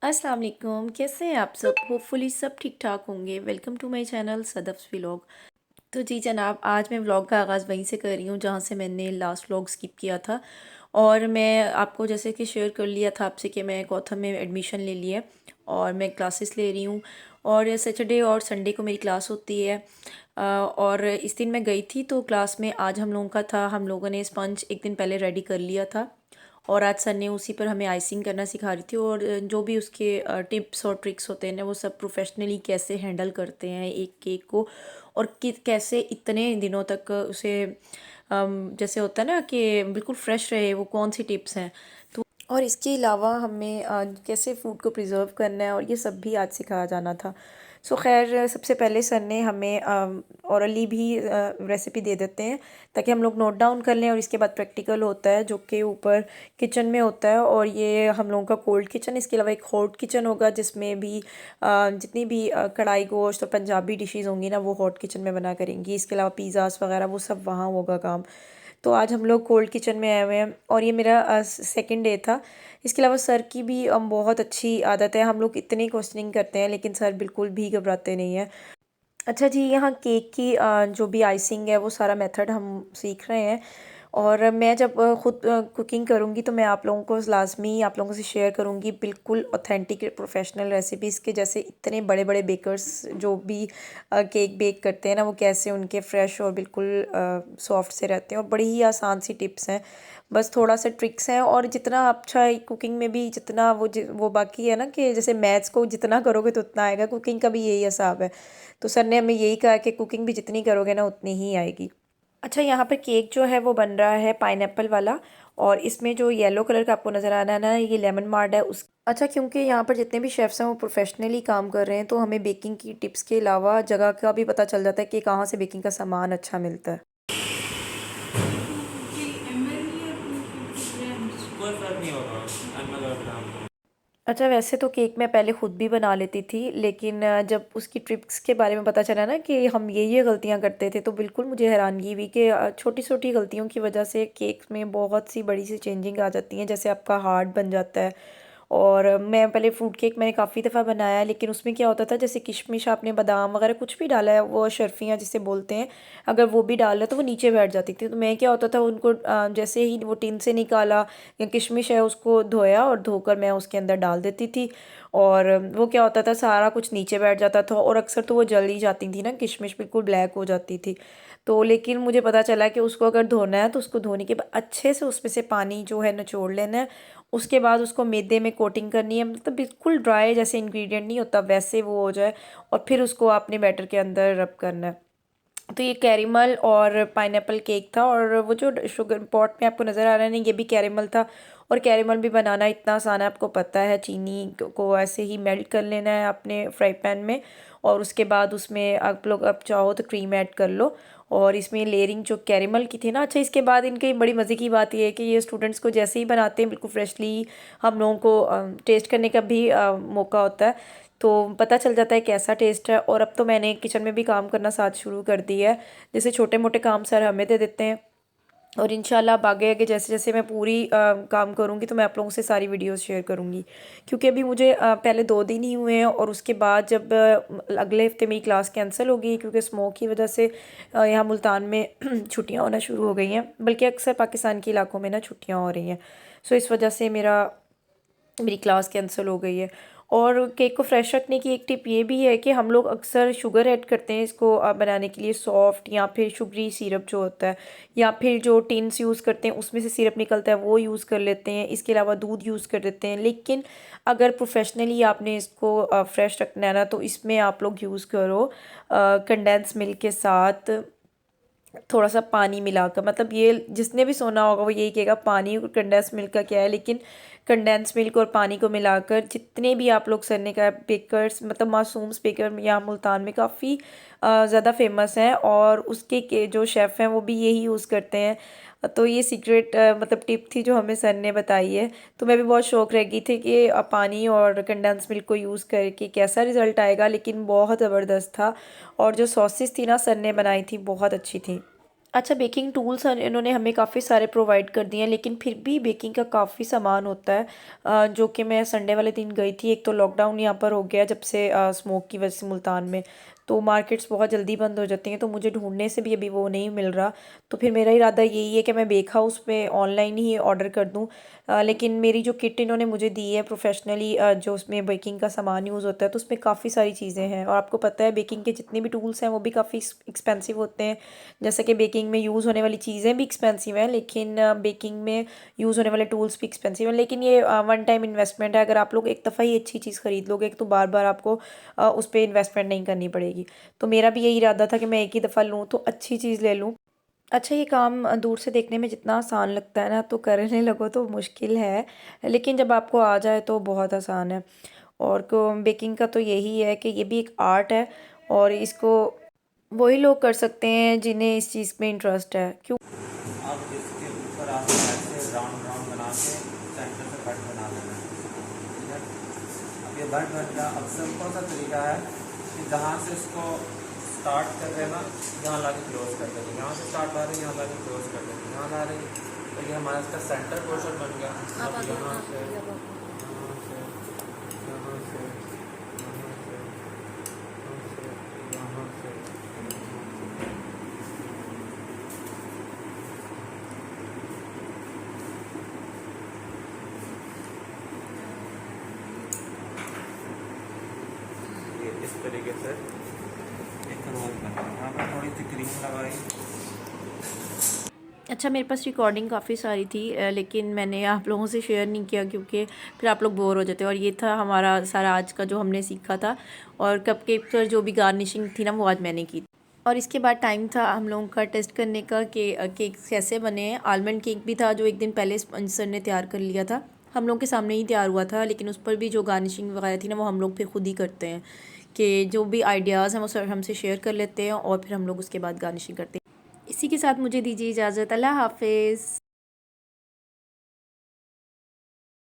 अस्सलाम वालेकुम, कैसे हैं आप सब? होपफुली सब ठीक ठाक होंगे। Welcome to my channel Sadaf's vlog. तो जी जनाब, आज मैं व्लॉग का आगाज़ वहीं से कर रही हूँ जहाँ से मैंने लास्ट व्लॉग स्किप किया था। और मैं आपको जैसे कि शेयर कर लिया था आपसे कि मैं गौथम में एडमिशन ले लिया है और मैं क्लासेस ले रही हूँ। और सैटरडे और संडे को मेरी क्लास होती है। और इस दिन मैं गई थी तो क्लास में आज हम लोगों का था, हम लोगों ने स्पंज एक दिन पहले रेडी कर लिया था। और आज सर ने उसी पर हमें आइसिंग करना सिखा रही थी और जो भी उसके टिप्स और ट्रिक्स होते हैं ना, वो सब प्रोफेशनली कैसे हैंडल करते हैं एक केक को। और कैसे इतने दिनों तक उसे जैसे होता है ना कि बिल्कुल फ्रेश रहे, वो कौन सी टिप्स हैं। तो और इसके अलावा हमें कैसे फ़ूड को प्रिजर्व करना है और ये सब भी आज सिखाया जाना था। सो खैर, सबसे पहले सर ने हमें औरली भी रेसिपी दे देते हैं ताकि हम लोग नोट डाउन कर लें, और इसके बाद प्रैक्टिकल होता है जो कि ऊपर किचन में होता है। और ये हम लोगों का कोल्ड किचन, इसके अलावा एक हॉट किचन होगा जिसमें भी जितनी भी कढ़ाई गोश्त और पंजाबी डिशेज़ होंगी ना, वो हॉट किचन में बना करेंगी। इसके अलावा पिज़्ज़ास वगैरह वो सब वहाँ होगा काम। तो आज हम लोग कोल्ड किचन में आए हुए हैं और ये मेरा सेकंड डे था। इसके अलावा सर की भी बहुत अच्छी आदत है, हम लोग इतनी क्वेश्चनिंग करते हैं लेकिन सर बिल्कुल भी घबराते नहीं हैं। अच्छा जी, यहाँ केक की जो भी आइसिंग है वो सारा मेथड हम सीख रहे हैं। और मैं जब खुद कुकिंग करूँगी तो मैं आप लोगों को लाज़मी आप लोगों से शेयर करूँगी बिल्कुल ऑथेंटिक प्रोफेशनल रेसिपीज़ के। जैसे इतने बड़े बड़े बेकर्स जो भी केक बेक करते हैं ना, वो कैसे उनके फ्रेश और बिल्कुल सॉफ्ट से रहते हैं। और बड़ी ही आसान सी टिप्स हैं, बस थोड़ा सा ट्रिक्स हैं। और जितना अच्छा कुकिंग में भी जितना वो बाकी है ना कि जैसे मैथ्स को जितना करोगे तो उतना आएगा, कुकिंग का भी यही हिसाब है। तो सर ने हमें यही कहा कि कुकिंग भी जितनी करोगे ना उतनी ही आएगी। अच्छा, यहाँ पर केक जो है वो बन रहा है पाइनएप्पल वाला। और इसमें जो येलो कलर का आपको नज़र आ रहा है ना, ये लेमन मार्ड है उस अच्छा, क्योंकि यहाँ पर जितने भी शेफ्स हैं वो प्रोफेशनली काम कर रहे हैं तो हमें बेकिंग की टिप्स के अलावा जगह का भी पता चल जाता है कि कहाँ से बेकिंग का सामान अच्छा मिलता है। कोई फर्क नहीं होगा। एमएल और ग्राम में। अच्छा, वैसे तो केक मैं पहले ख़ुद भी बना लेती थी, लेकिन जब उसकी ट्रिक्स के बारे में पता चला ना कि हम ये गलतियाँ करते थे तो बिल्कुल मुझे हैरानगी हुई कि छोटी छोटी गलतियों की वजह से केक में बहुत सी बड़ी सी चेंजिंग आ जाती हैं। जैसे आपका हार्ड बन जाता है। और मैं पहले फ्रूट केक मैंने काफ़ी दफ़ा बनाया है, लेकिन उसमें क्या होता था, जैसे किशमिश आपने बादाम वगैरह कुछ भी डाला है, वो शर्फियाँ जिसे बोलते हैं, अगर वो भी डाल रहे तो वो नीचे बैठ जाती थी। तो मैं क्या होता था उनको जैसे ही वो टिन से निकाला या किशमिश है उसको धोया और धोकर मैं उसके अंदर डाल देती थी। और वो क्या होता था, सारा कुछ नीचे बैठ जाता था और अक्सर तो वो जल ही जाती थी ना, किशमिश बिल्कुल ब्लैक हो जाती थी। तो लेकिन मुझे पता चला कि उसको अगर धोना है तो उसको धोने के बाद अच्छे से उसमें से पानी जो है निचोड़ लेना है। उसके बाद उसको मैदे में कोटिंग करनी है, मतलब बिल्कुल ड्राई जैसे इंग्रेडिएंट नहीं होता वैसे वो हो जाए। और फिर उसको आपने बैटर के अंदर रब करना है। तो ये कैरेमल और पाइनएप्पल केक था। और वो जो शुगर पॉट में आपको नज़र आ रहा है ना, ये भी कैरेमल था। और कैरेमल भी बनाना इतना आसान है, आपको पता है, चीनी को ऐसे ही मेल्ट कर लेना है अपने फ्राई पैन में। और उसके बाद उसमें आप लोग अब चाहो तो क्रीम ऐड कर लो। और इसमें लेयरिंग जो कैरेमल की थी ना, अच्छा इसके बाद इनकी बड़ी मज़े की बात ये है कि ये स्टूडेंट्स को जैसे ही बनाते हैं बिल्कुल फ्रेशली हम लोगों को टेस्ट करने का भी मौका होता है। तो पता चल जाता है कैसा टेस्ट है। और अब तो मैंने किचन में भी काम करना साथ शुरू कर दिया है। जैसे छोटे मोटे काम सर हमें दे देते हैं। और इंशाल्लाह अब आगे आगे जैसे जैसे मैं पूरी काम करूँगी तो मैं आप लोगों से सारी वीडियोस शेयर करूँगी। क्योंकि अभी मुझे पहले 2 दिन ही हुए हैं और उसके बाद जब अगले हफ्ते मेरी क्लास कैंसिल हो गई क्योंकि स्मोक की वजह से यहाँ मुल्तान में छुट्टियाँ होना शुरू हो गई हैं, बल्कि अक्सर पाकिस्तान के इलाकों में ना छुट्टियाँ हो रही हैं। सो इस वजह से मेरी क्लास कैंसिल हो गई है। और केक को फ्रेश रखने की एक टिप ये भी है कि हम लोग अक्सर शुगर ऐड करते हैं इसको बनाने के लिए सॉफ्ट, या फिर शुगरी सिरप जो होता है, या फिर जो टिन्स यूज़ करते हैं उसमें से सिरप निकलता है वो यूज़ कर लेते हैं। इसके अलावा दूध यूज़ कर देते हैं। लेकिन अगर प्रोफेशनली आपने इसको फ्रेश रखना है ना, तो इसमें आप लोग यूज़ करो कंडेंस मिल्क के साथ थोड़ा सा पानी मिलाकर। मतलब ये जिसने भी सुना होगा वो यही कहेगा पानी और कंडेंस मिल्क का क्या है, लेकिन कंडेंस मिल्क और पानी को मिलाकर जितने भी आप लोग सरने का बेकर्स, मतलब मासूम बेकर यहाँ मुल्तान में काफ़ी ज़्यादा फेमस हैं और उसके के जो शेफ़ हैं वो भी यही यूज़ करते हैं। तो ये सीक्रेट मतलब टिप थी जो हमें सर ने बताई है। तो मैं भी बहुत शौक रह गई थी कि पानी और कंडेंस मिल्क को यूज़ करके कैसा रिज़ल्ट आएगा, लेकिन बहुत ज़बरदस्त था। और जो सॉसेस थी ना सर ने बनाई थी बहुत अच्छी थी। अच्छा, बेकिंग टूल्स इन्होंने हमें काफ़ी सारे प्रोवाइड कर दिए हैं, लेकिन फिर भी बेकिंग का काफ़ी सामान होता है, जो कि मैं संडे वाले दिन गई थी। एक तो लॉकडाउन यहाँ पर हो गया जब से स्मोक की वजह से मुल्तान में, तो मार्केट्स बहुत जल्दी बंद हो जाती हैं, तो मुझे ढूंढने से भी अभी वो नहीं मिल रहा। तो फिर मेरा इरादा यही है कि मैं बेक हाउस पे ऑनलाइन ही ऑर्डर कर दूँ। लेकिन मेरी जो किट इन्होंने मुझे दी है प्रोफेशनली, जो उसमें बेकिंग का सामान यूज़ होता है, तो उसमें काफ़ी सारी चीज़ें हैं, और आपको पता है बेकिंग के जितने भी टूल्स हैं वो भी काफ़ी एक्सपेंसिव होते हैं। जैसे कि बेकिंग में यूज़ होने वाली चीज़ें भी एक्सपेंसिव हैं, लेकिन बेकिंग में यूज़ होने वाले टूल्स भी एक्सपेंसिव हैं, लेकिन ये वन टाइम इन्वेस्टमेंट है। अगर आप लोग एक दफ़ा ही अच्छी चीज़ ख़रीद लोगे तो बार बार आपको उस पर इन्वेस्टमेंट नहीं करनी पड़ेगी। तो मेरा भी यही इरादा था कि मैं एक ही दफ़ा लूँ तो अच्छी चीज़ ले लूँ। अच्छा, ये काम दूर से देखने में जितना आसान लगता है ना, तो करने लगो तो मुश्किल है, लेकिन जब आपको आ जाए तो बहुत आसान है। और को बेकिंग का तो यही है कि ये भी एक आर्ट है, और इसको वही लोग कर सकते हैं जिन्हें इस चीज़ में इंटरेस्ट है। क्यों? अब इसके ऊपर आप ऐसे राउंड राउंड बना के सेंटर से बट बना लेना है, ठीक है। अब ये बट बन गया। अब सिंपल सा तरीका है कि जहाँ से इसको स्टार्ट कर देना, यहाँ ला के क्लोज कर देना, यहाँ से स्टार्ट ला रही है, यहाँ ला के क्लोज कर देना, यहाँ ला रही है, तो ये हमारा इसका सेंटर पोर्शन बन गया। अब यहाँ से यहाँ से यहाँ से यहाँ से ये इस तरीके से एक रोल बना। यहाँ पर थोड़ी सी क्रीम लगाई। अच्छा, मेरे पास रिकॉर्डिंग काफ़ी सारी थी, लेकिन मैंने आप लोगों से शेयर नहीं किया क्योंकि फिर आप लोग बोर हो जाते हो। और ये था हमारा सारा आज का जो हमने सीखा था, और कपकेक पर जो भी गार्निशिंग थी ना वो आज मैंने की। और इसके बाद टाइम था हम लोगों का टेस्ट करने का कि केक कैसे बने हैं। आलमंड केक भी था जो एक दिन पहले स्पंज सर ने तैयार कर लिया था, हम लोग के सामने ही तैयार हुआ था, लेकिन उस पर भी जो गार्निशिंग वगैरह थी ना वो हम लोग फिर खुद ही करते हैं, कि जो भी आइडियाज़ हैं वो सर हमसे शेयर कर लेते हैं और फिर हम लोग उसके बाद गार्निशिंग करते हैं। इसी के साथ मुझे दीजिए इजाज़त। अल्लाह हाफ़िज़।